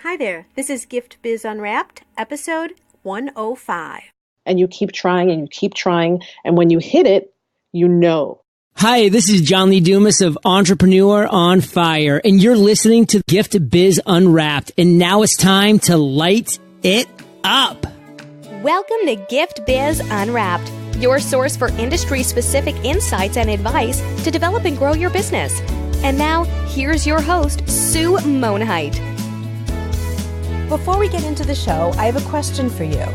Hi there, this is Gift Biz Unwrapped, episode 105. And you keep trying and you keep trying, and when you hit it, you know. Hi, this is John Lee Dumas of Entrepreneur on Fire, and you're listening to Gift Biz Unwrapped, and now it's time to light it up. Welcome to Gift Biz Unwrapped, your source for industry-specific insights and advice to develop and grow your business. And now, here's your host, Sue Monheit. Before we get into the show, I have a question for you.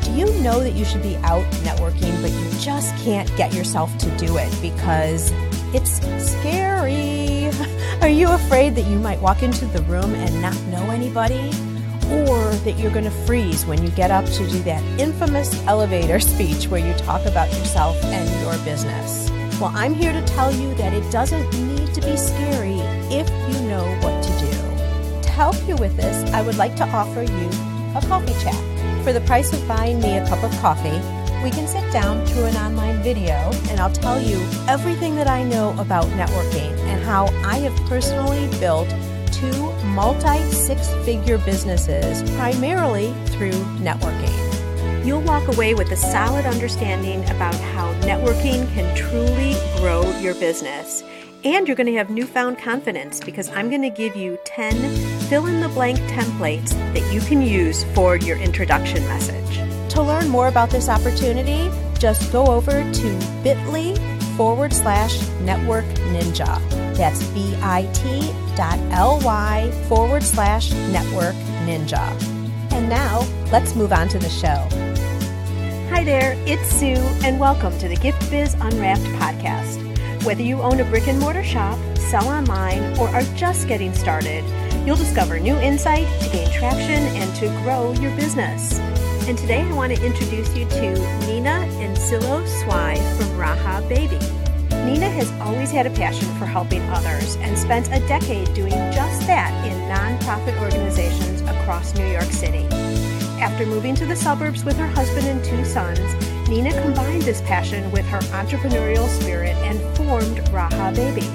Do you know that you should be out networking, but you just can't get yourself to do it because it's scary? Are you afraid that you might walk into the room and not know anybody? Or that you're going to freeze when you get up to do that infamous elevator speech where you talk about yourself and your business? Well, I'm here to tell you that it doesn't need to be scary if you know what to do. To help you with this, I would like to offer you a coffee chat. For the price of buying me a cup of coffee, we can sit down through an online video and I'll tell you everything that I know about networking and how I have personally built 2 multi-six-figure businesses primarily through networking. You'll walk away with a solid understanding about how networking can truly grow your business. And you're going to have newfound confidence because I'm going to give you 10 fill-in-the-blank templates that you can use for your introduction message. To learn more about this opportunity, just go over to bit.ly/network ninja. That's bit.ly/network ninja. And now, let's move on to the show. Hi there, it's Sue, and welcome to the Gift Biz Unwrapped podcast. Whether you own a brick and mortar shop, sell online, or are just getting started, you'll discover new insight to gain traction and to grow your business. And today I want to introduce you to Nina Nsilo-Swai from rahababy. Nina has always had a passion for helping others and spent a decade doing just that in nonprofit organizations across New York City. After moving to the suburbs with her husband and 2 sons, Nina combined this passion with her entrepreneurial spirit and formed rahababy.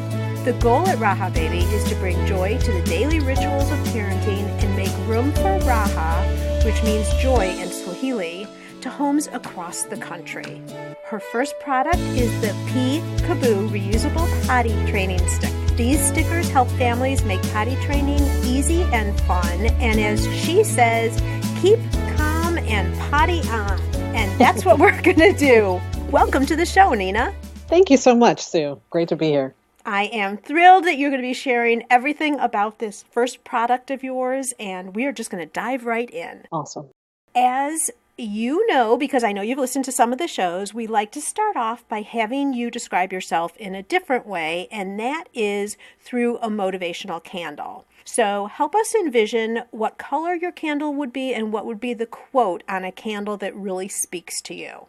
The goal at rahababy is to bring joy to the daily rituals of parenting and make room for raha, which means joy in Swahili, to homes across the country. Her first product is the pee-kaboo reusable potty training stick. These stickers help families make potty training easy and fun, and as she says, keep calm and potty on. And that's what we're going to do. Welcome to the show, Nina. Thank you so much, Sue. Great to be here. I am thrilled that you're going to be sharing everything about this first product of yours, and we are just going to dive right in. Awesome. As you know, because I know you've listened to some of the shows, we like to start off by having you describe yourself in a different way, and that is through a motivational candle. So help us envision what color your candle would be and what would be the quote on a candle that really speaks to you.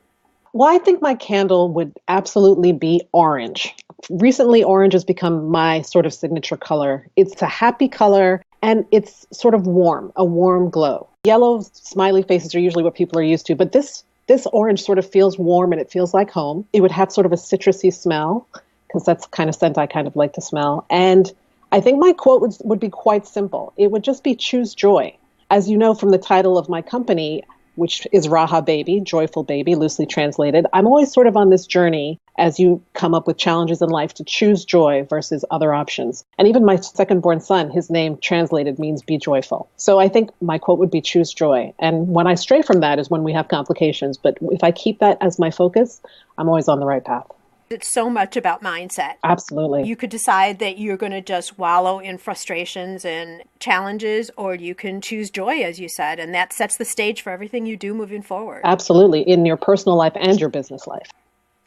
Well, I think my candle would absolutely be orange. Recently, orange has become my sort of signature color. It's a happy color and it's sort of warm, a warm glow. Yellow smiley faces are usually what people are used to, but this orange sort of feels warm and it feels like home. It would have sort of a citrusy smell because that's the kind of scent I kind of like to smell. And I think my quote would be quite simple. It would just be choose joy. As you know from the title of my company, which is rahababy, joyful baby, loosely translated, I'm always sort of on this journey as you come up with challenges in life to choose joy versus other options. And even my second-born son, his name translated means be joyful. So I think my quote would be choose joy. And when I stray from that is when we have complications. But if I keep that as my focus, I'm always on the right path. It's so much about mindset. Absolutely. You could decide that you're going to just wallow in frustrations and challenges, or you can choose joy, as you said, and that sets the stage for everything you do moving forward. Absolutely, in your personal life and your business life.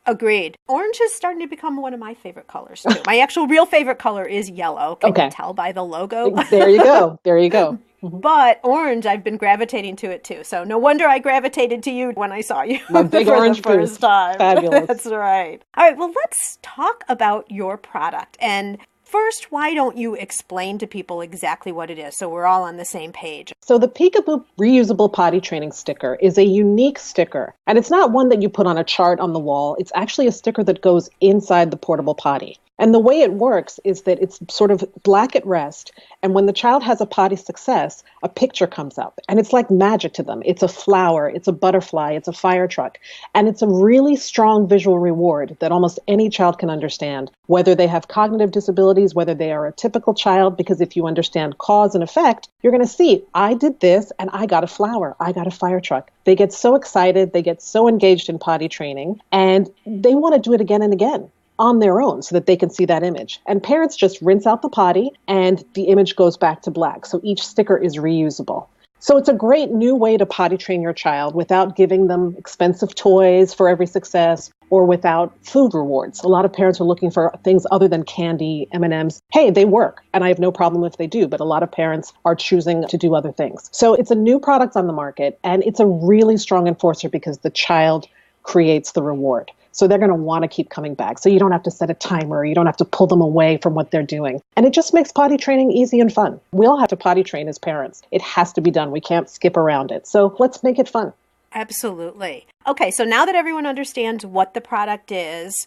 Agreed. Orange is starting to become one of my favorite colors, too. My actual real favorite color is yellow. Can you tell by the logo? There you go. There you go. Mm-hmm. But orange, I've been gravitating to it too. So no wonder I gravitated to you when I saw you My big for orange the first time. Fabulous. That's right. All right, well, let's talk about your product. And first, why don't you explain to people exactly what it is so we're all on the same page? So the pee-kaboo reusable potty training sticker is a unique sticker. And it's not one that you put on a chart on the wall. It's actually a sticker that goes inside the portable potty. And the way it works is that it's sort of black at rest. And when the child has a potty success, a picture comes up. And it's like magic to them. It's a flower, it's a butterfly, it's a fire truck. And it's a really strong visual reward that almost any child can understand, whether they have cognitive disabilities, whether they are a typical child, because if you understand cause and effect, you're going to see, I did this and I got a flower, I got a fire truck. They get so excited, they get so engaged in potty training, and they want to do it again and again on their own so that they can see that image. And parents just rinse out the potty and the image goes back to black. So each sticker is reusable. So it's a great new way to potty train your child without giving them expensive toys for every success or without food rewards. A lot of parents are looking for things other than candy, M&Ms. Hey, they work, and I have no problem if they do, but a lot of parents are choosing to do other things. So it's a new product on the market, and it's a really strong enforcer because the child creates the reward. So they're going to want to keep coming back. So you don't have to set a timer. You don't have to pull them away from what they're doing. And it just makes potty training easy and fun. We all have to potty train as parents. It has to be done. We can't skip around it. So let's make it fun. Absolutely. Okay, so now that everyone understands what the product is,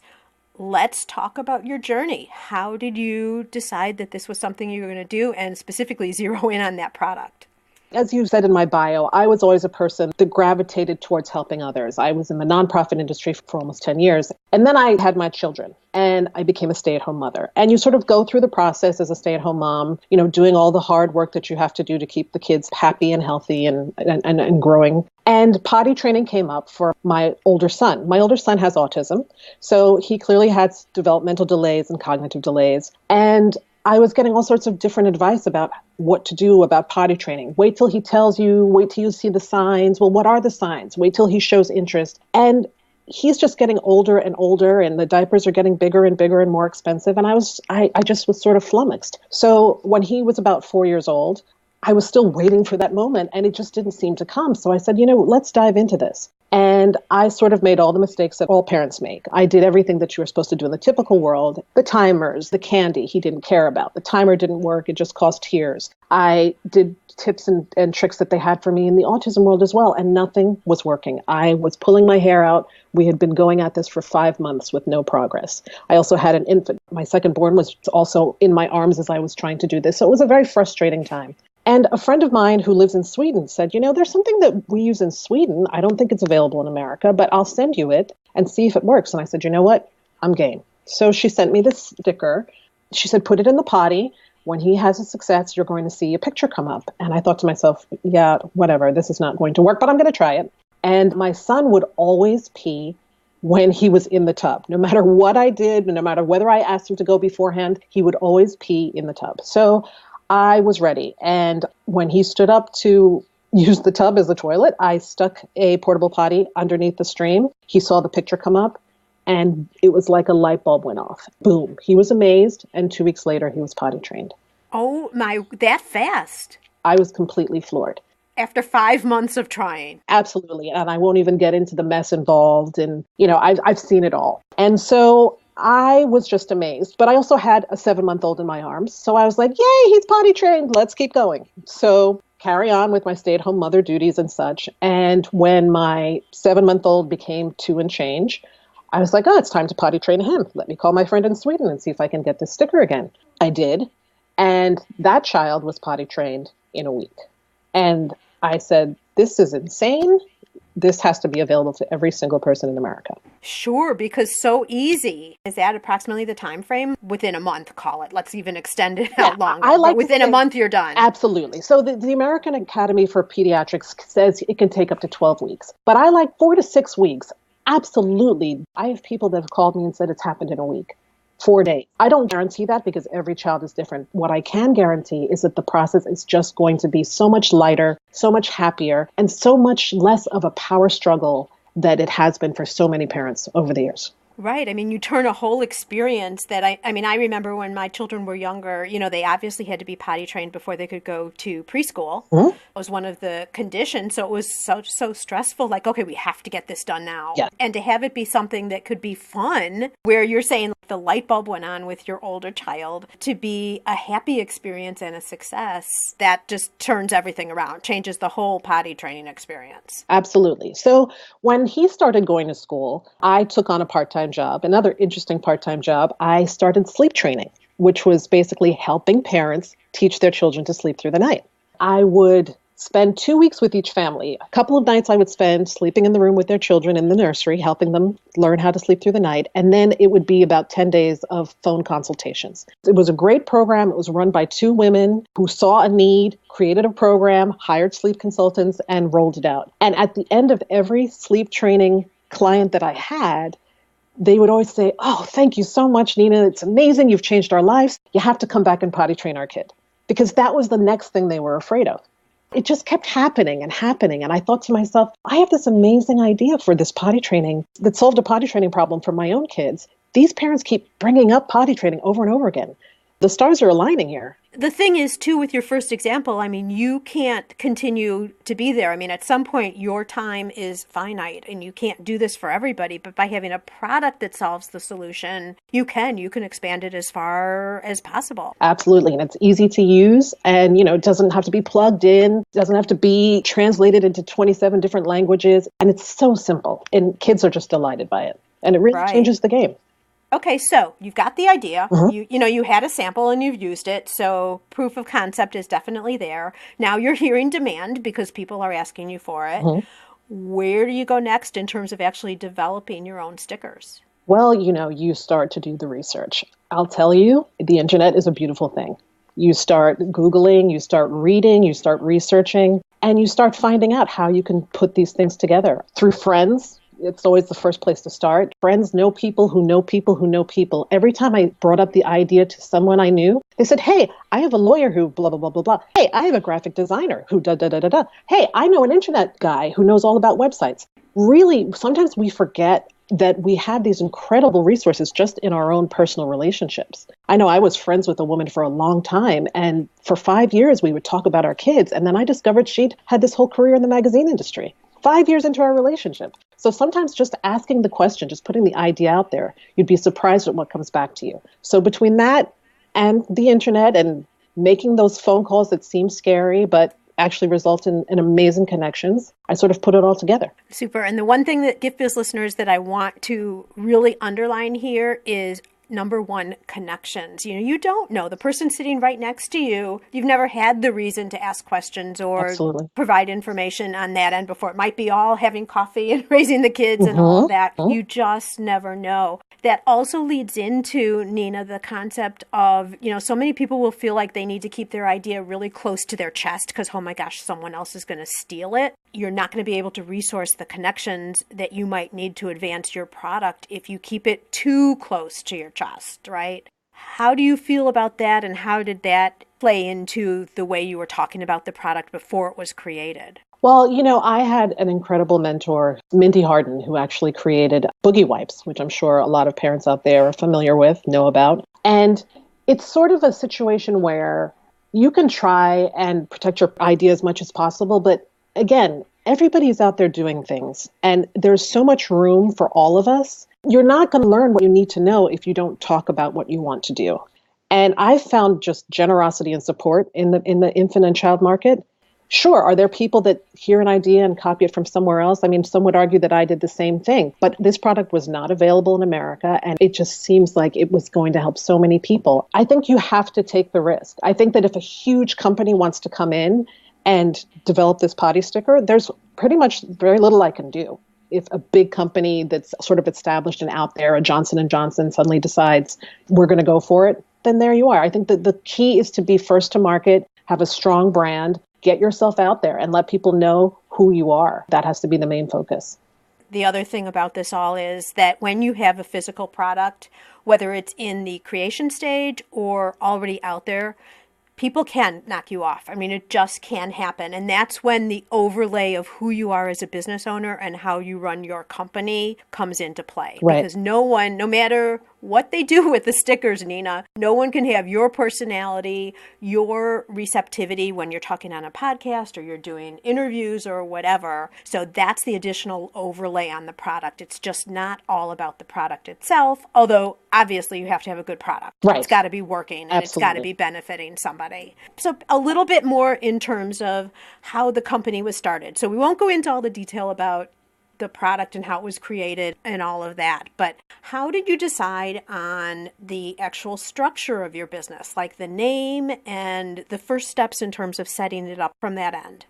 let's talk about your journey. How did you decide that this was something you were going to do and specifically zero in on that product? As you said in my bio, I was always a person that gravitated towards helping others. I was in the nonprofit industry for almost 10 years. And then I had my children and I became a stay-at-home mother. And you sort of go through the process as a stay-at-home mom, doing all the hard work that you have to do to keep the kids happy and healthy and growing. And potty training came up for my older son. My older son has autism, so he clearly had developmental delays and cognitive delays. And I was getting all sorts of different advice about what to do about potty training. Wait till he tells you, wait till you see the signs. Well, what are the signs? Wait till he shows interest. And he's just getting older and older, and the diapers are getting bigger and bigger and more expensive. And I just was sort of flummoxed. So when he was about 4 years old, I was still waiting for that moment, and it just didn't seem to come. So I said, let's dive into this. And I sort of made all the mistakes that all parents make. I did everything that you were supposed to do in the typical world. The timers, the candy, he didn't care about. The timer didn't work. It just caused tears. I did tips and tricks that they had for me in the autism world as well, and nothing was working. I was pulling my hair out. We had been going at this for 5 months with no progress. I also had an infant. My second born was also in my arms as I was trying to do this. So it was a very frustrating time. And a friend of mine who lives in Sweden said, there's something that we use in Sweden. I don't think it's available in America, but I'll send you it and see if it works. And I said, you know what? I'm game. So she sent me this sticker. She said, put it in the potty. When he has a success, you're going to see a picture come up. And I thought to myself, yeah, whatever, this is not going to work, but I'm going to try it. And my son would always pee when he was in the tub. No matter what I did, no matter whether I asked him to go beforehand, he would always pee in the tub. So I was ready. And when he stood up to use the tub as a toilet, I stuck a portable potty underneath the stream. He saw the picture come up, and it was like a light bulb went off. Boom. He was amazed. And 2 weeks later, he was potty trained. Oh my, that fast? I was completely floored. After 5 months of trying? Absolutely. And I won't even get into the mess involved. And, I've seen it all. And so I was just amazed. But I also had a 7-month-old in my arms. So I was like, yay, he's potty trained. Let's keep going. So carry on with my stay-at-home mother duties and such. And when my 7-month-old became 2 and change, I was like, oh, it's time to potty train him. Let me call my friend in Sweden and see if I can get this sticker again. I did. And that child was potty trained in a week. And I said, this is insane. This has to be available to every single person in America. Sure, because so easy. Is that approximately the time frame? Within a month, call it. Let's even extend it out longer. But within a month, you're done. Absolutely. So the American Academy for Pediatrics says it can take up to 12 weeks. But I like 4 to 6 weeks. Absolutely. I have people that have called me and said it's happened in a week. 4 days. I don't guarantee that because every child is different. What I can guarantee is that the process is just going to be so much lighter, so much happier, and so much less of a power struggle that it has been for so many parents over the years. Right. I mean, you turn a whole experience that I remember when my children were younger, they obviously had to be potty trained before they could go to preschool. Mm-hmm. It was one of the conditions. So it was so stressful. Like, okay, we have to get this done now. Yeah. And to have it be something that could be fun, where you're saying the light bulb went on with your older child, to be a happy experience and a success, that just turns everything around, changes the whole potty training experience. Absolutely. So when he started going to school, I took on a part-time part-time job, another interesting part-time job, I started sleep training, which was basically helping parents teach their children to sleep through the night. I would spend 2 weeks with each family. A couple of nights I would spend sleeping in the room with their children in the nursery, helping them learn how to sleep through the night. And then it would be about 10 days of phone consultations. It was a great program. It was run by 2 women who saw a need, created a program, hired sleep consultants, and rolled it out. And at the end of every sleep training client that I had, they would always say, "Oh, thank you so much, Nina. It's amazing. You've changed our lives. You have to come back and potty train our kid." Because that was the next thing they were afraid of. It just kept happening and happening. And I thought to myself, I have this amazing idea for this potty training that solved a potty training problem for my own kids. These parents keep bringing up potty training over and over again. The stars are aligning here. The thing is, too, with your first example, I mean, you can't continue to be there. I mean, at some point, your time is finite and you can't do this for everybody. But by having a product that solves the solution, you can expand it as far as possible. Absolutely. And it's easy to use. And, it doesn't have to be plugged in, doesn't have to be translated into 27 different languages. And it's so simple. And kids are just delighted by it. And it really changes the game. Okay, so you've got the idea, you had a sample and you've used it, so proof of concept is definitely there. Now you're hearing demand because people are asking you for it. Where do you go next in terms of actually developing your own stickers? Well, you start to do the research. I'll tell you, the internet is a beautiful thing. You start Googling, you start reading, you start researching, and you start finding out how you can put these things together through friends. It's always the first place to start. Friends know people who know people who know people. Every time I brought up the idea to someone I knew, they said, "Hey, I have a lawyer who blah, blah, blah, blah, blah. Hey, I have a graphic designer who da, da, da, da, da. Hey, I know an internet guy who knows all about websites." Really, sometimes we forget that we have these incredible resources just in our own personal relationships. I know I was friends with a woman for a long time, and for 5 years we would talk about our kids, and then I discovered she'd had this whole career in the magazine industry. 5 years into our relationship. So sometimes just asking the question, just putting the idea out there, you'd be surprised at what comes back to you. So between that and the internet and making those phone calls that seem scary, but actually result in amazing connections, I sort of put it all together. Super. And the one thing that Gift Biz listeners that I want to really underline here is number one, connections. You don't know the person sitting right next to you. You've never had the reason to ask questions or provide information on that end before. It might be all having coffee and raising the kids and all of that. You just never know. That also leads into, Nina, the concept of, so many people will feel like they need to keep their idea really close to their chest because, oh my gosh, someone else is going to steal it. You're not going to be able to resource the connections that you might need to advance your product if you keep it too close to your chest, right? How do you feel about that, and how did that play into the way you were talking about the product before it was created? Well, I had an incredible mentor, Mindy Harden, who actually created Boogie Wipes, which I'm sure a lot of parents out there are familiar with, know about. And it's sort of a situation where you can try and protect your idea as much as possible. But again, everybody's out there doing things, and there's so much room for all of us. You're not going to learn what you need to know if you don't talk about what you want to do. And I found just generosity and support in the infant and child market. Sure, are there people that hear an idea and copy it from somewhere else? I mean, some would argue that I did the same thing, but this product was not available in America, and it just seems like it was going to help so many people. I think you have to take the risk. I think that if a huge company wants to come in and develop this potty sticker, there's pretty much very little I can do. If a big company that's sort of established and out there, a Johnson & Johnson, suddenly decides we're going to go for it, then there you are. I think that the key is to be first to market, have a strong brand, get yourself out there and let people know who you are. That has to be the main focus. The other thing about this all is that when you have a physical product, whether it's in the creation stage or already out there, people can knock you off. I mean, it just can happen. And that's when the overlay of who you are as a business owner and how you run your company comes into play. Right. Because no one, no matter what they do with the stickers, Nina, no one can have your personality, your receptivity when you're talking on a podcast or you're doing interviews or whatever. So that's the additional overlay on the product. It's just not all about the product itself, although obviously you have to have a good product. Right. It's got to be working and Absolutely. It's got to be benefiting somebody. So a little bit more in terms of how the company was started. So we won't go into all the detail about the product and how it was created and all of that. But how did you decide on the actual structure of your business, like the name and the first steps in terms of setting it up from that end?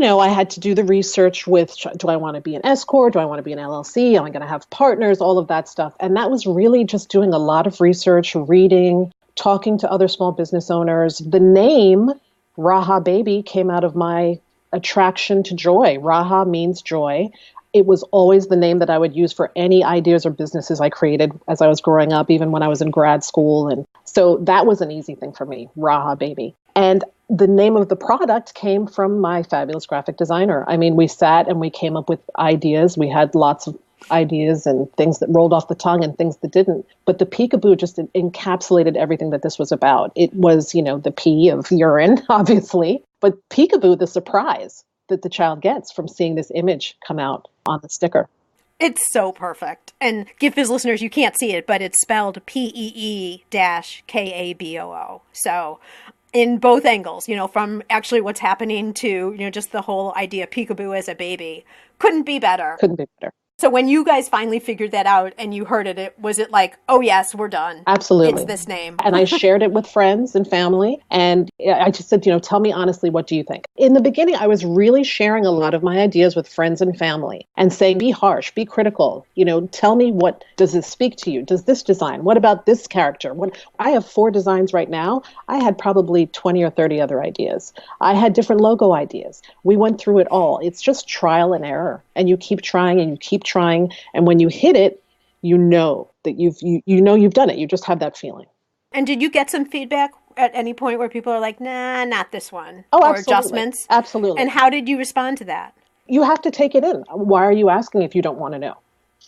I had to do the research with, do I want to be an S Corp? Do I want to be an LLC? Am I going to have partners? All of that stuff. And that was really just doing a lot of research, reading, talking to other small business owners. The name rahababy came out of my attraction to joy. Raha means joy. It was always the name that I would use for any ideas or businesses I created as I was growing up, even when I was in grad school. And so that was an easy thing for me, rahababy. And the name of the product came from my fabulous graphic designer. I mean, we sat and we came up with ideas. We had lots of ideas and things that rolled off the tongue and things that didn't. But the pee-kaboo just encapsulated everything that this was about. It was, the pee of urine, obviously, but pee-kaboo, the surprise that the child gets from seeing this image come out on the sticker. It's so perfect. And Gift Biz listeners, you can't see it, but it's spelled PEE-KABOO. So in both angles, from actually what's happening to, just the whole idea of peekaboo as a baby. Couldn't be better. Couldn't be better. So when you guys finally figured that out and you heard it, was it like, oh yes, we're done? Absolutely. It's this name. And I shared it with friends and family. And I just said, tell me honestly, what do you think? In the beginning, I was really sharing a lot of my ideas with friends and family and saying, be harsh, be critical. Tell me, what does this speak to you? Does this design? What about this character? I have 4 designs right now. I had probably 20 or 30 other ideas. I had different logo ideas. We went through it all. It's just trial and error. And you keep trying and you keep trying. And when you hit it, you know that you've done it. You just have that feeling. And did you get some feedback at any point where people are like, nah, not this one? Oh, or absolutely. Adjustments? Absolutely. And how did you respond to that? You have to take it in. Why are you asking if you don't want to know?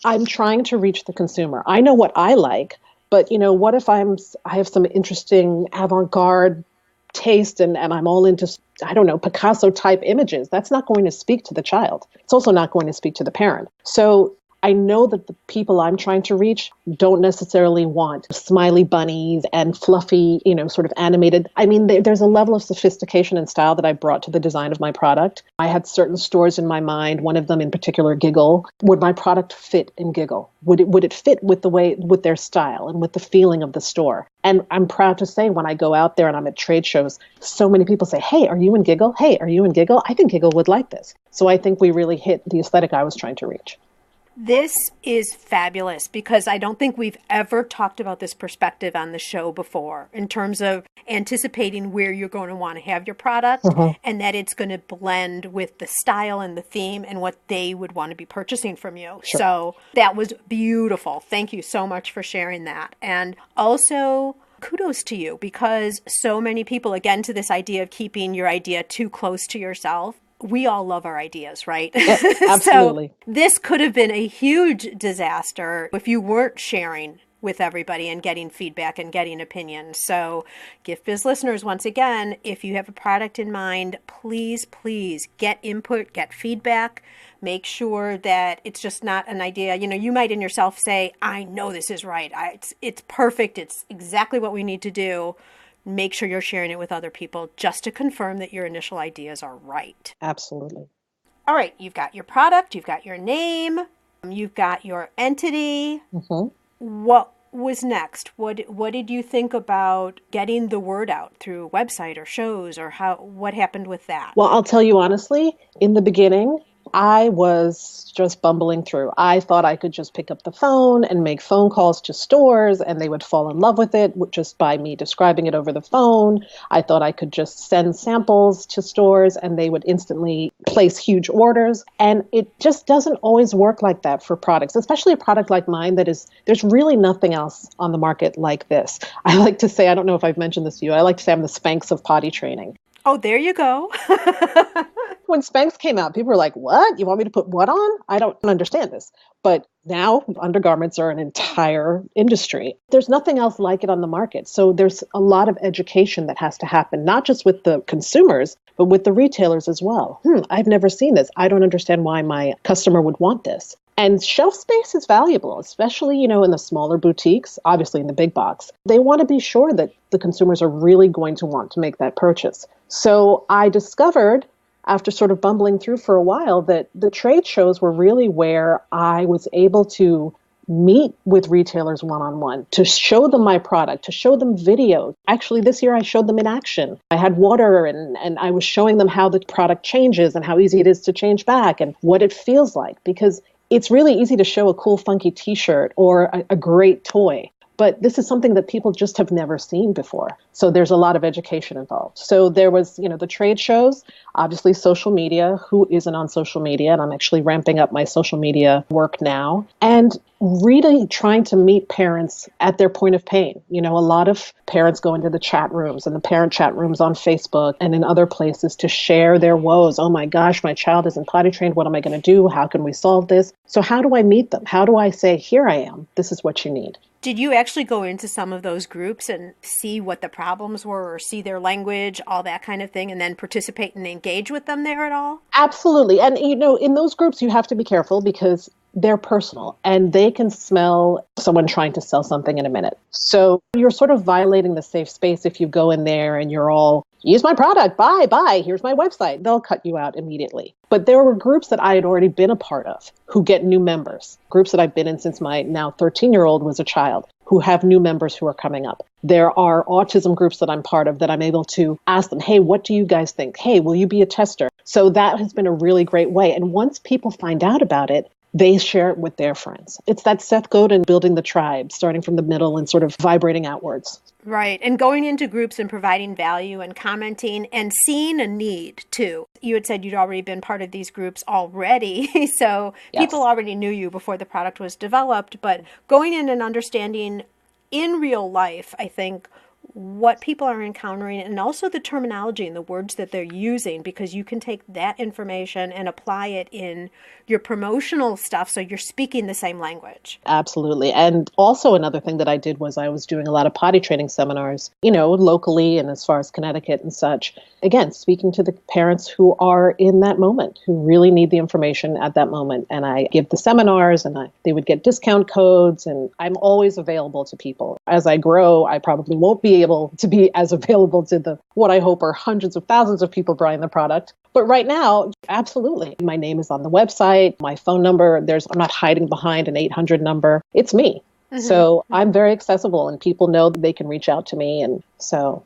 I'm trying to reach the consumer. I know what I like, but what if I have some interesting avant-garde taste and I'm all into, Picasso type images? That's not going to speak to the child. It's also not going to speak to the parent. So I know that the people I'm trying to reach don't necessarily want smiley bunnies and fluffy, sort of animated. I mean, there's a level of sophistication and style that I brought to the design of my product. I had certain stores in my mind, one of them in particular, Giggle. Would my product fit in Giggle? Would it fit with with their style and with the feeling of the store? And I'm proud to say when I go out there and I'm at trade shows, so many people say, hey, are you in Giggle? Hey, are you in Giggle? I think Giggle would like this. So I think we really hit the aesthetic I was trying to reach. This is fabulous because I don't think we've ever talked about this perspective on the show before in terms of anticipating where you're going to want to have your product and that it's going to blend with the style and the theme and what they would want to be purchasing from you. Sure. So that was beautiful. Thank you so much for sharing that. And also, kudos to you because so many people, again, to this idea of keeping your idea too close to yourself, we all love our ideas, right? Yes, absolutely. So this could have been a huge disaster if you weren't sharing with everybody and getting feedback and getting opinions. So Gift Biz listeners, once again, if you have a product in mind, please get input, get feedback. Make sure that it's just not an idea. You might in yourself say, I know this is right. It's perfect. It's exactly what we need to do. Make sure you're sharing it with other people just to confirm that your initial ideas are right. Absolutely. All right. You've got your product. You've got your name. You've got your entity. What was next? What did you think about getting the word out through a website or shows or what happened with that? Well, I'll tell you honestly, in the beginning, I was just bumbling through. I thought I could just pick up the phone and make phone calls to stores and they would fall in love with it just by me describing it over the phone. I thought I could just send samples to stores and they would instantly place huge orders. And it just doesn't always work like that for products, especially a product like mine there's really nothing else on the market like this. I like to say, I don't know if I've mentioned this to you, I like to say I'm the Spanx of potty training. Oh, there you go. When Spanx came out, people were like, what? You want me to put what on? I don't understand this. But now undergarments are an entire industry. There's nothing else like it on the market. So there's a lot of education that has to happen, not just with the consumers, but with the retailers as well. I've never seen this. I don't understand why my customer would want this. And shelf space is valuable, especially, in the smaller boutiques, obviously in the big box. They want to be sure that the consumers are really going to want to make that purchase. So I discovered after sort of bumbling through for a while, that the trade shows were really where I was able to meet with retailers one-on-one, to show them my product, to show them video. Actually, this year I showed them in action. I had water and I was showing them how the product changes and how easy it is to change back and what it feels like, because it's really easy to show a cool, funky t-shirt or a great toy. But this is something that people just have never seen before. So there's a lot of education involved. So there was, the trade shows, obviously social media. Who isn't on social media? And I'm actually ramping up my social media work now. And really trying to meet parents at their point of pain. A lot of parents go into the chat rooms and the parent chat rooms on Facebook and in other places to share their woes. Oh my gosh, my child isn't potty trained. What am I going to do? How can we solve this? So how do I meet them? How do I say, here I am. This is what you need. Did you actually go into some of those groups and see what the problems were or see their language, all that kind of thing, and then participate and engage with them there at all? Absolutely. And, in those groups, you have to be careful because they're personal and they can smell someone trying to sell something in a minute. So you're sort of violating the safe space if you go in there and you're all, use my product, buy, here's my website. They'll cut you out immediately. But there were groups that I had already been a part of who get new members, groups that I've been in since my now 13-year-old was a child, who have new members who are coming up. There are autism groups that I'm part of that I'm able to ask them, hey, what do you guys think? Hey, will you be a tester? So that has been a really great way. And once people find out about it, they share it with their friends. It's that Seth Godin building the tribe, starting from the middle and sort of vibrating outwards. Right. And going into groups and providing value and commenting and seeing a need too. You had said you'd already been part of these groups already. So Yes. People already knew you before the product was developed. But going in and understanding in real life, I think, what people are encountering and also the terminology and the words that they're using, because you can take that information and apply it in your promotional stuff so you're speaking the same language. Absolutely. And also another thing that I did was I was doing a lot of potty training seminars, locally and as far as Connecticut and such. Again, speaking to the parents who are in that moment, who really need the information at that moment. And I give the seminars and they would get discount codes, and I'm always available to people. As I grow, I probably won't be able to be as available to what I hope are hundreds of thousands of people buying the product. But right now, absolutely. My name is on the website, my phone number, I'm not hiding behind an 800 number. It's me. Mm-hmm. So I'm very accessible and people know that they can reach out to me. And so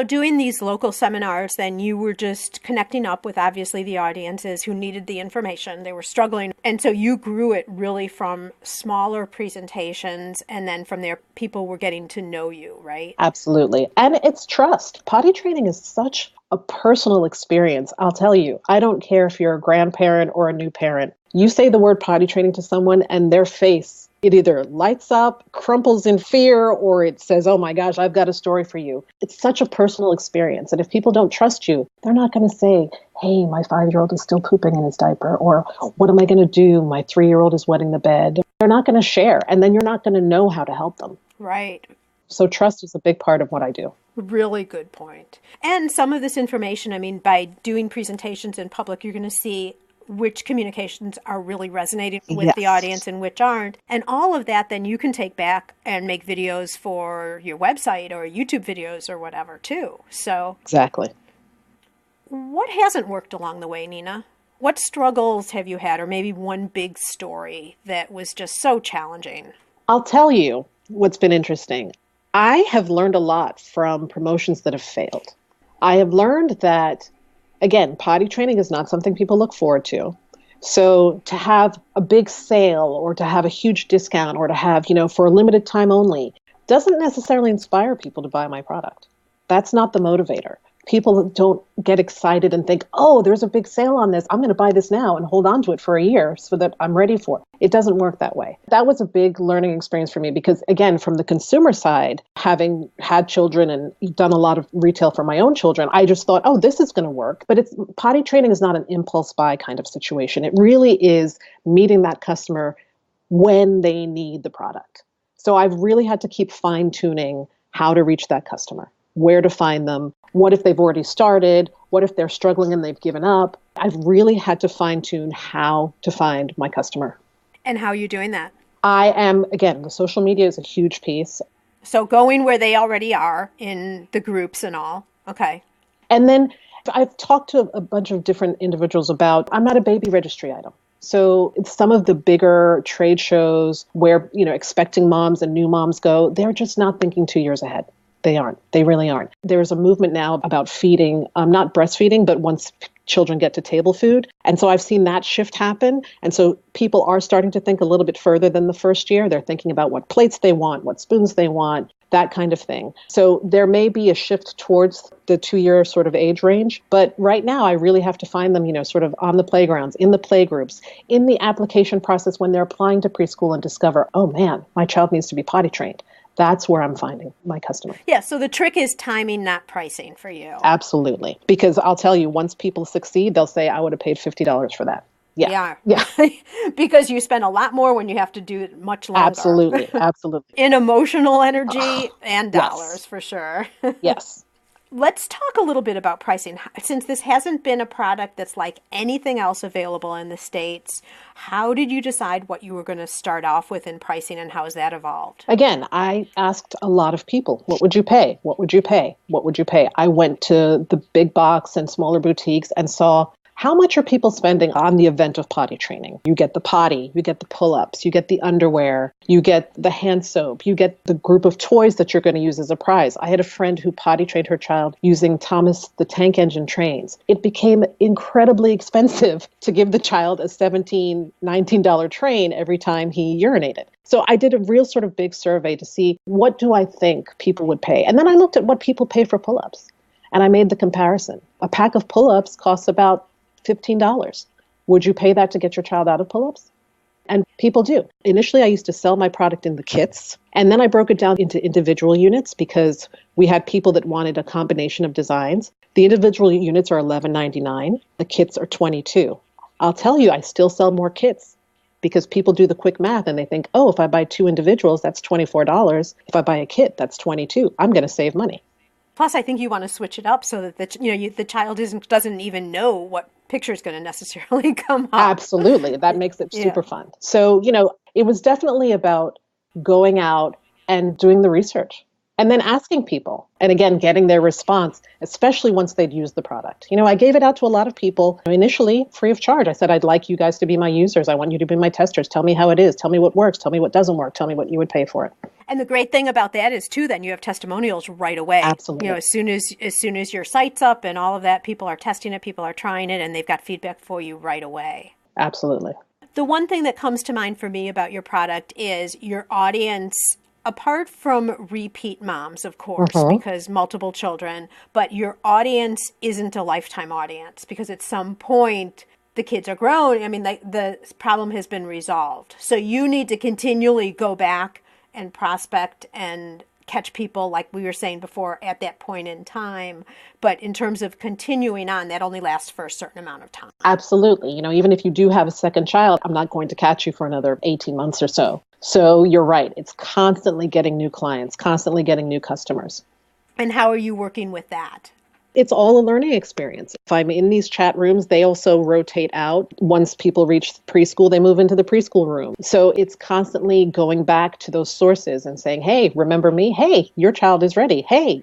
doing these local seminars, then you were just connecting up with obviously the audiences who needed the information. They were struggling. And so you grew it really from smaller presentations. And then from there, people were getting to know you, right? Absolutely. And it's trust. Potty training is such a personal experience. I'll tell you, I don't care if you're a grandparent or a new parent. You say the word potty training to someone and their face, it either lights up, crumples in fear, or it says, oh my gosh, I've got a story for you. It's such a personal experience. And if people don't trust you, they're not going to say, hey, my 5-year-old is still pooping in his diaper, or what am I going to do? My 3-year-old is wetting the bed. They're not going to share, and then you're not going to know how to help them. Right. So trust is a big part of what I do. Really good point. And some of this information, by doing presentations in public, you're going to see which communications are really resonating with the audience and which aren't. And all of that, then you can take back and make videos for your website or YouTube videos or whatever too. So exactly. What hasn't worked along the way, Nina? What struggles have you had, or maybe one big story that was just so challenging? I'll tell you what's been interesting. I have learned a lot from promotions that have failed. I have learned that, again, potty training is not something people look forward to. So to have a big sale or to have a huge discount or to have, for a limited time only, doesn't necessarily inspire people to buy my product. That's not the motivator. People don't get excited and think, oh, there's a big sale on this. I'm going to buy this now and hold on to it for a year so that I'm ready for it. It doesn't work that way. That was a big learning experience for me because, again, from the consumer side, having had children and done a lot of retail for my own children, I just thought, oh, this is going to work. But potty training is not an impulse buy kind of situation. It really is meeting that customer when they need the product. So I've really had to keep fine-tuning how to reach that customer, where to find them. What if they've already started? What if they're struggling and they've given up? I've really had to fine-tune how to find my customer. And how are you doing that? I am, again, the social media is a huge piece. So going where they already are in the groups and all. Okay. And then I've talked to a bunch of different individuals about, I'm not a baby registry item. So some of the bigger trade shows where, expecting moms and new moms go, they're just not thinking 2 years ahead. They aren't. They really aren't. There's a movement now about feeding, not breastfeeding, but once children get to table food. And so I've seen that shift happen. And so people are starting to think a little bit further than the first year. They're thinking about what plates they want, what spoons they want, that kind of thing. So there may be a shift towards the 2-year sort of age range. But right now, I really have to find them, sort of on the playgrounds, in the playgroups, in the application process when they're applying to preschool and discover, oh man, my child needs to be potty trained. That's where I'm finding my customer. Yeah, so the trick is timing, not pricing for you. Absolutely. Because I'll tell you, once people succeed, they'll say, I would have paid $50 for that. Yeah. Because you spend a lot more when you have to do it much longer. Absolutely. In emotional energy and dollars, for sure. Yes. Let's talk a little bit about pricing. Since this hasn't been a product that's like anything else available in the States, how did you decide what you were going to start off with in pricing, and how has that evolved? Again, I asked a lot of people, what would you pay? What would you pay? What would you pay? I went to the big box and smaller boutiques and saw, how much are people spending on the event of potty training? You get the potty, you get the pull-ups, you get the underwear, you get the hand soap, you get the group of toys that you're going to use as a prize. I had a friend who potty trained her child using Thomas the Tank Engine trains. It became incredibly expensive to give the child a $17, $19 train every time he urinated. So I did a real sort of big survey to see, what do I think people would pay? And then I looked at what people pay for pull-ups, and I made the comparison. A pack of pull-ups costs about $15. Would you pay that to get your child out of pull-ups? And people do. Initially, I used to sell my product in the kits, and then I broke it down into individual units because we had people that wanted a combination of designs. The individual units are $11.99. The kits are $22. I'll tell you, I still sell more kits because people do the quick math and they think, oh, if I buy 2 individuals, that's $24. If I buy a kit, that's $22. I'm going to save money. Plus, I think you want to switch it up so that the child doesn't even know what picture is going to necessarily come up. Absolutely. That makes it super fun. So, it was definitely about going out and doing the research and then asking people. And again, getting their response, especially once they'd used the product. I gave it out to a lot of people initially free of charge. I said, I'd like you guys to be my users. I want you to be my testers. Tell me how it is. Tell me what works. Tell me what doesn't work. Tell me what you would pay for it. And the great thing about that is, too, then you have testimonials right away. Absolutely. As soon as your site's up and all of that, people are testing it, people are trying it, and they've got feedback for you right away. Absolutely. The one thing that comes to mind for me about your product is your audience, apart from repeat moms, of course, because multiple children, but your audience isn't a lifetime audience because at some point the kids are grown. I mean, the problem has been resolved. So you need to continually go back and prospect and catch people, like we were saying before, at that point in time. But in terms of continuing on, that only lasts for a certain amount of time. Absolutely. Even if you do have a second child, I'm not going to catch you for another 18 months or so. So you're right. It's constantly getting new clients, constantly getting new customers. And how are you working with that? It's all a learning experience. If I'm in these chat rooms, they also rotate out. Once people reach preschool, they move into the preschool room. So it's constantly going back to those sources and saying, hey, remember me? Hey, your child is ready. Hey,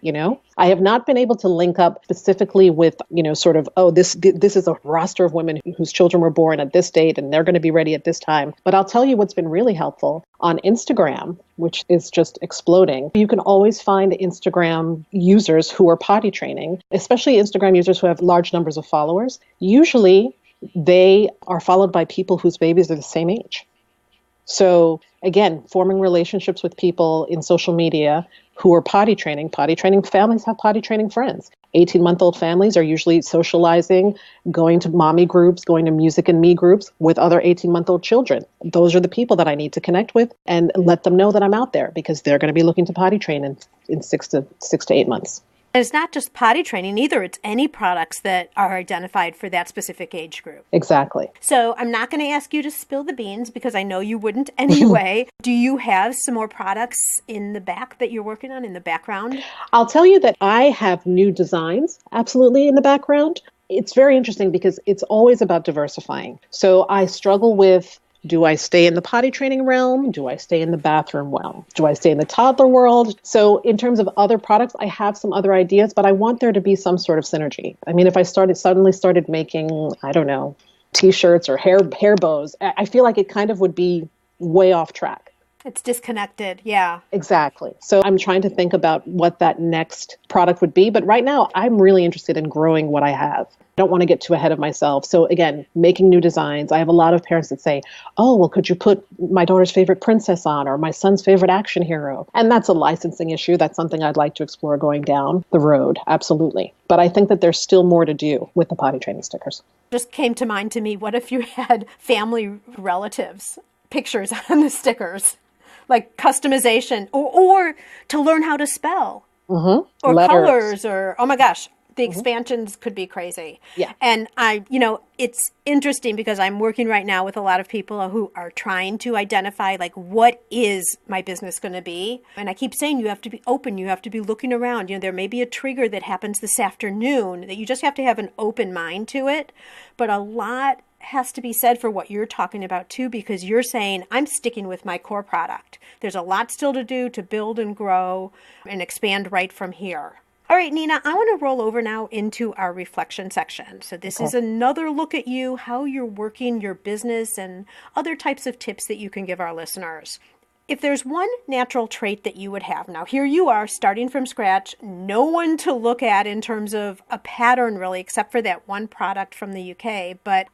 I have not been able to link up specifically with, sort of, oh, this is a roster of women whose children were born at this date and they're going to be ready at this time. But I'll tell you what's been really helpful on Instagram, which is just exploding. You can always find Instagram users who are potty training, especially Instagram users who have large numbers of followers. Usually they are followed by people whose babies are the same age. So again, forming relationships with people in social media who are potty training families have potty training friends. 18-month-old families are usually socializing, going to mommy groups, going to music and me groups with other 18-month-old children. Those are the people that I need to connect with and let them know that I'm out there because they're going to be looking to potty train in 6 to 8 months. And it's not just potty training either. It's any products that are identified for that specific age group. Exactly. So I'm not going to ask you to spill the beans because I know you wouldn't anyway. Do you have some more products in the back that you're working on in the background? I'll tell you that I have new designs absolutely in the background. It's very interesting because it's always about diversifying. So I struggle with Do I stay in the potty training realm? Do I stay in the bathroom realm? Do I stay in the toddler world? So in terms of other products, I have some other ideas, but I want there to be some sort of synergy. I mean, if I suddenly started making, I don't know, T-shirts or hair bows, I feel like it kind of would be way off track. It's disconnected. Yeah. Exactly. So I'm trying to think about what that next product would be. But right now, I'm really interested in growing what I have. I don't want to get too ahead of myself. So again, making new designs. I have a lot of parents that say, oh, well, could you put my daughter's favorite princess on or my son's favorite action hero? And that's a licensing issue. That's something I'd like to explore going down the road. Absolutely. But I think that there's still more to do with the potty training stickers. Just came to mind to me, what if you had family relatives pictures on the stickers? Like customization or to learn how to spell or Letters. colors or, oh my gosh, the expansions could be crazy. Yeah. And it's interesting because I'm working right now with a lot of people who are trying to identify like, what is my business going to be? And I keep saying, you have to be open. You have to be looking around. There may be a trigger that happens this afternoon that you just have to have an open mind to it. But a lot has to be said for what you're talking about too, because you're saying, I'm sticking with my core product. There's a lot still to do to build and grow and expand right from here. All right, Nina, I want to roll over now into our reflection section. So this is another look at you, how you're working your business and other types of tips that you can give our listeners. If there's one natural trait that you would have, now here you are starting from scratch, no one to look at in terms of a pattern really, except for that one product from the UK, but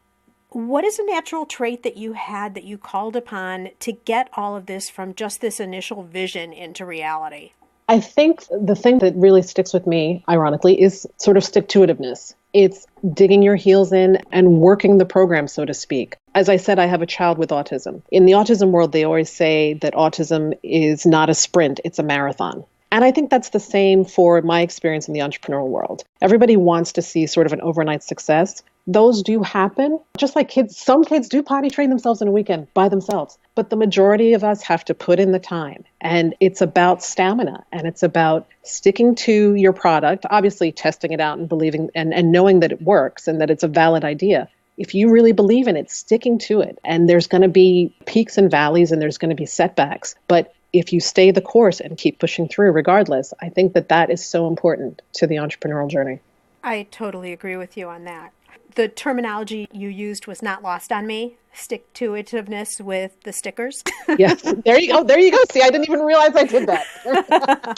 what is a natural trait that you had that you called upon to get all of this from just this initial vision into reality? I think the thing that really sticks with me, ironically, is sort of stick-to-itiveness. It's digging your heels in and working the program, so to speak. As I said, I have a child with autism. In the autism world, they always say that autism is not a sprint, it's a marathon. And I think that's the same for my experience in the entrepreneurial world. Everybody wants to see sort of an overnight success. Those do happen. Just like kids, some kids do potty train themselves in a weekend by themselves. But the majority of us have to put in the time. And it's about stamina and it's about sticking to your product, obviously testing it out and believing and knowing that it works and that it's a valid idea. If you really believe in it, sticking to it. And there's going to be peaks and valleys and there's going to be setbacks. But if you stay the course and keep pushing through regardless, I think that that is so important to the entrepreneurial journey. I totally agree with you on that. The terminology you used was not lost on me. Stick-to-itiveness with the stickers. Yes, there you go. There you go. See, I didn't even realize I did that.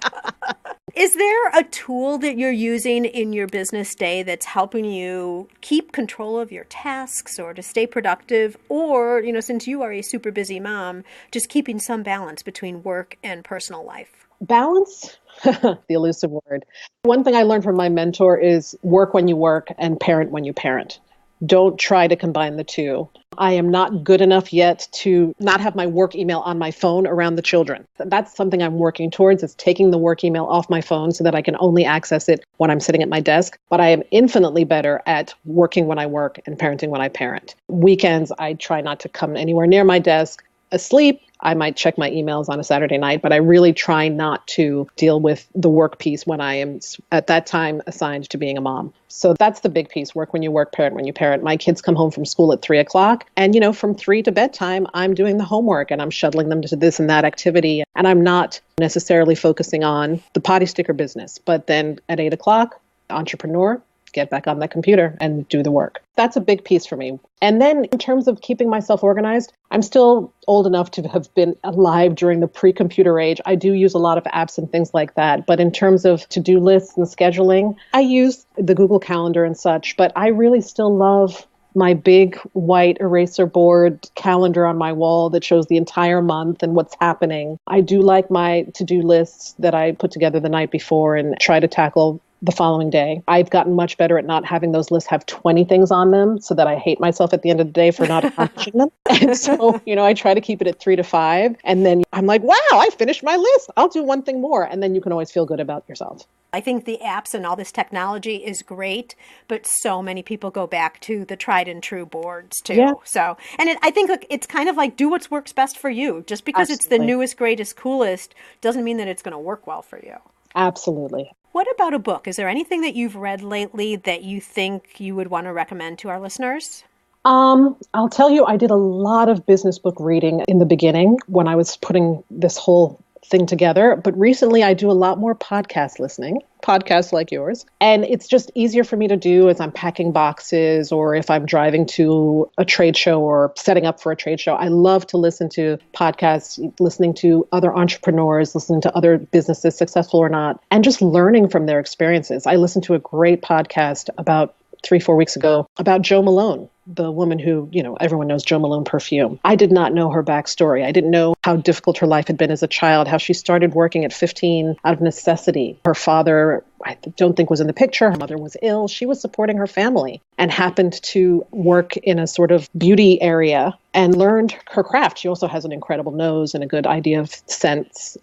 Is there a tool that you're using in your business day that's helping you keep control of your tasks or to stay productive? Or, since you are a super busy mom, just keeping some balance between work and personal life? Balance, the elusive word. One thing I learned from my mentor is work when you work and parent when you parent. Don't try to combine the two. I am not good enough yet to not have my work email on my phone around the children. That's something I'm working towards, is taking the work email off my phone so that I can only access it when I'm sitting at my desk. But I am infinitely better at working when I work and parenting when I parent. Weekends, I try not to come anywhere near my desk. Asleep, I might check my emails on a Saturday night, but I really try not to deal with the work piece when I am at that time assigned to being a mom. So that's the big piece, work when you work, parent when you parent. My kids come home from school at 3:00 and, from 3 to bedtime, I'm doing the homework and I'm shuttling them to this and that activity. And I'm not necessarily focusing on the potty sticker business, but then at 8:00, entrepreneur, get back on the computer and do the work. That's a big piece for me. And then in terms of keeping myself organized, I'm still old enough to have been alive during the pre-computer age. I do use a lot of apps and things like that. But in terms of to-do lists and scheduling, I use the Google Calendar and such. But I really still love my big white eraser board calendar on my wall that shows the entire month and what's happening. I do like my to-do lists that I put together the night before and try to tackle the following day. I've gotten much better at not having those lists have 20 things on them so that I hate myself at the end of the day for not accomplishing them. And so, I try to keep it at 3 to 5. And then I'm like, wow, I finished my list. I'll do one thing more. And then you can always feel good about yourself. I think the apps and all this technology is great, but so many people go back to the tried and true boards too. Yeah. So, and I think it's kind of like do what works best for you. Just because It's the newest, greatest, coolest doesn't mean that it's going to work well for you. Absolutely. What about a book? Is there anything that you've read lately that you think you would want to recommend to our listeners? I'll tell you, I did a lot of business book reading in the beginning when I was putting this whole thing together. But recently I do a lot more podcast listening, podcasts like yours. And it's just easier for me to do as I'm packing boxes or if I'm driving to a trade show or setting up for a trade show. I love to listen to podcasts, listening to other entrepreneurs, listening to other businesses, successful or not, and just learning from their experiences. I listened to a great podcast about 3-4 weeks ago about Jo Malone, the woman who, everyone knows Jo Malone perfume. I did not know her backstory. I didn't know how difficult her life had been as a child, how she started working at 15 out of necessity. Her father, I don't think was in the picture. Her mother was ill. She was supporting her family and happened to work in a sort of beauty area and learned her craft. She also has an incredible nose and a good idea of scents,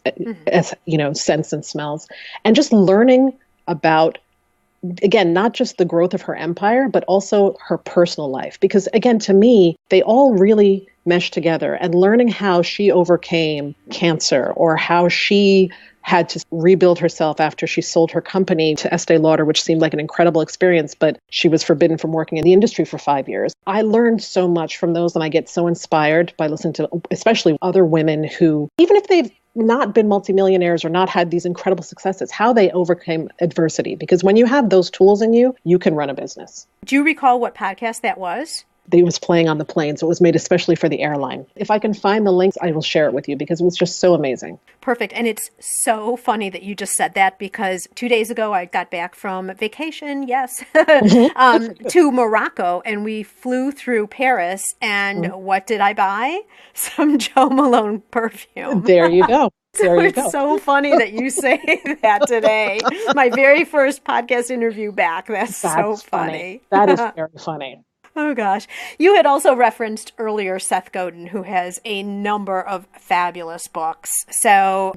scents and smells. And just learning about, again, not just the growth of her empire, but also her personal life. Because again, to me, they all really mesh together. And learning how she overcame cancer or how she had to rebuild herself after she sold her company to Estee Lauder, which seemed like an incredible experience, but she was forbidden from working in the industry for 5 years. I learned so much from those, and I get so inspired by listening to especially other women who, even if they've not been multimillionaires or not had these incredible successes, how they overcame adversity. Because when you have those tools in you, you can run a business. Do you recall what podcast that was? It was playing on the plane, so it was made especially for the airline. If I can find the links, I will share it with you because it was just so amazing. Perfect. And it's so funny that you just said that because 2 days ago I got back from vacation, yes, to Morocco, and we flew through Paris. And what did I buy? Some Jo Malone perfume. There you go. It's so funny that you say that today. My very first podcast interview back. That's so funny. That is very funny. Oh, gosh. You had also referenced earlier Seth Godin, who has a number of fabulous books. So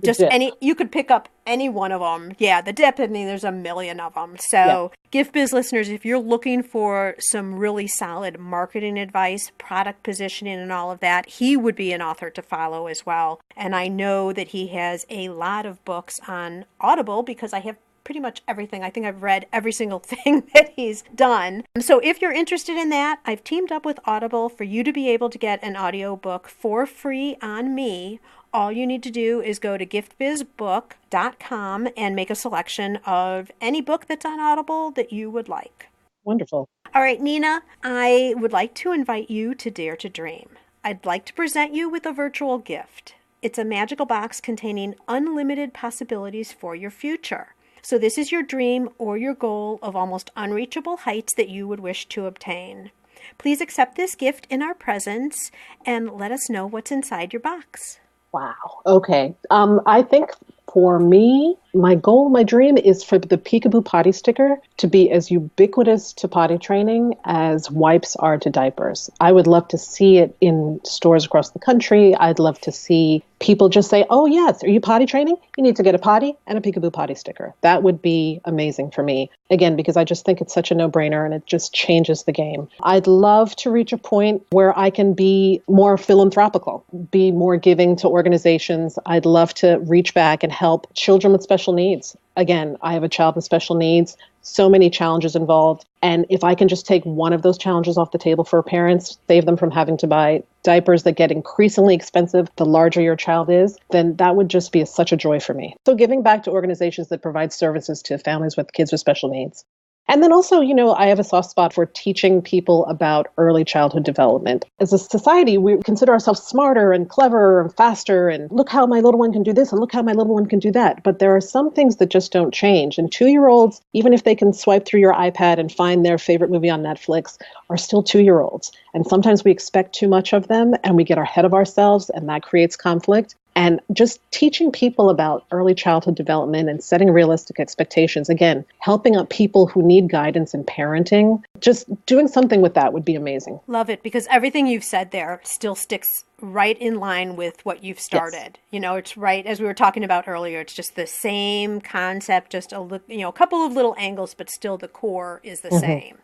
you could pick up any one of them. Yeah, The Dip, there's a million of them. So Gift Biz listeners, if you're looking for some really solid marketing advice, product positioning and all of that, he would be an author to follow as well. And I know that he has a lot of books on Audible because I have pretty much everything. I think I've read every single thing that he's done. So if you're interested in that, I've teamed up with Audible for you to be able to get an audiobook for free on me. All you need to do is go to giftbizbook.com and make a selection of any book that's on Audible that you would like. Wonderful. All right, Nina, I would like to invite you to Dare to Dream. I'd like to present you with a virtual gift. It's a magical box containing unlimited possibilities for your future. So this is your dream or your goal of almost unreachable heights that you would wish to obtain. Please accept this gift in our presence and let us know what's inside your box. Wow. Okay. I think for me, my goal, my dream is for the pee-kaboo potty sticker to be as ubiquitous to potty training as wipes are to diapers. I would love to see it in stores across the country. I'd love to see people just say, oh, yes, are you potty training? You need to get a potty and a pee-kaboo potty sticker. That would be amazing for me. Again, because I just think it's such a no-brainer and it just changes the game. I'd love to reach a point where I can be more philanthropical, be more giving to organizations. I'd love to reach back and help children with special needs. Again, I have a child with special needs, so many challenges involved. And if I can just take one of those challenges off the table for parents, save them from having to buy diapers that get increasingly expensive the larger your child is, then that would just be such a joy for me. So giving back to organizations that provide services to families with kids with special needs. And then also, I have a soft spot for teaching people about early childhood development. As a society, we consider ourselves smarter and cleverer and faster, and look how my little one can do this, and look how my little one can do that. But there are some things that just don't change. And 2-year-olds, even if they can swipe through your iPad and find their favorite movie on Netflix, are still 2-year-olds. And sometimes we expect too much of them, and we get ahead of ourselves, and that creates conflict. And just teaching people about early childhood development and setting realistic expectations, again, helping out people who need guidance in parenting, just doing something with that would be amazing. Love it, because everything you've said there still sticks right in line with what you've started. Yes. It's right, as we were talking about earlier, it's just the same concept, just a couple of little angles, but still the core is the same.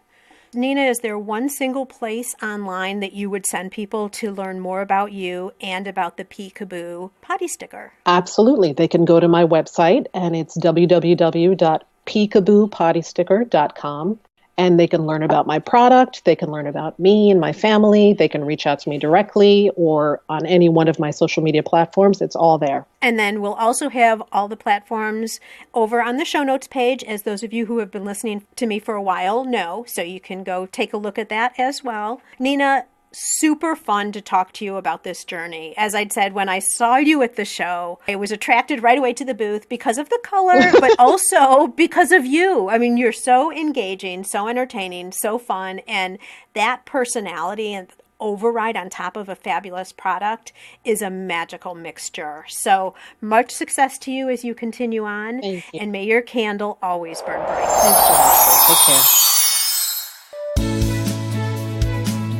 Nina, is there one single place online that you would send people to learn more about you and about the pee-kaboo potty sticker? Absolutely. They can go to my website, and it's www.peekaboopottyssticker.com. and they can learn about my product. They can learn about me and my family. They can reach out to me directly or on any one of my social media platforms. It's all there. And then we'll also have all the platforms over on the show notes page, as those of you who have been listening to me for a while know. So you can go take a look at that as well. Nina, super fun to talk to you about this journey. As I'd said, when I saw you at the show, I was attracted right away to the booth because of the color, but also because of you. I mean, you're so engaging, so entertaining, so fun, and that personality and override on top of a fabulous product is a magical mixture. So much success to you as you continue on. Thank you. And may your candle always burn bright. Thanks so much. Take care.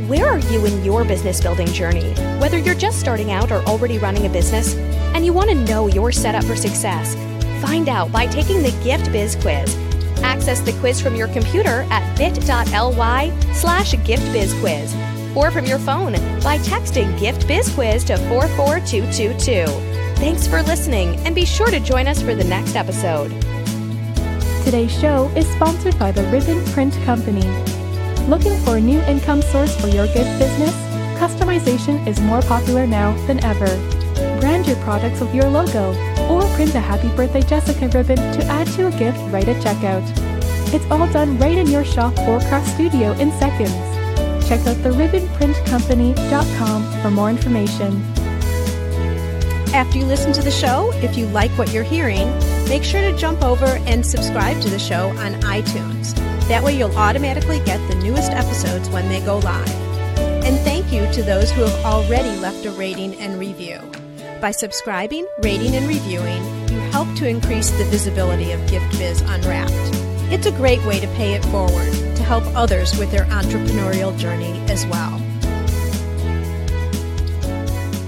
Where are you in your business building journey? Whether you're just starting out or already running a business and you want to know you're set up for success, find out by taking the Gift Biz Quiz. Access the quiz from your computer at bit.ly/giftbizquiz or from your phone by texting Gift Biz Quiz to 44222. Thanks for listening and be sure to join us for the next episode. Today's show is sponsored by the Ribbon Print Company. Looking for a new income source for your gift business? Customization is more popular now than ever. Brand your products with your logo or print a Happy Birthday Jessica ribbon to add to a gift right at checkout. It's all done right in your shop or craft studio in seconds. Check out theribbonprintcompany.com for more information. After you listen to the show, if you like what you're hearing, make sure to jump over and subscribe to the show on iTunes. That way you'll automatically get the newest episodes when they go live. And thank you to those who have already left a rating and review. By subscribing, rating, and reviewing, you help to increase the visibility of Gift Biz Unwrapped. It's a great way to pay it forward to help others with their entrepreneurial journey as well.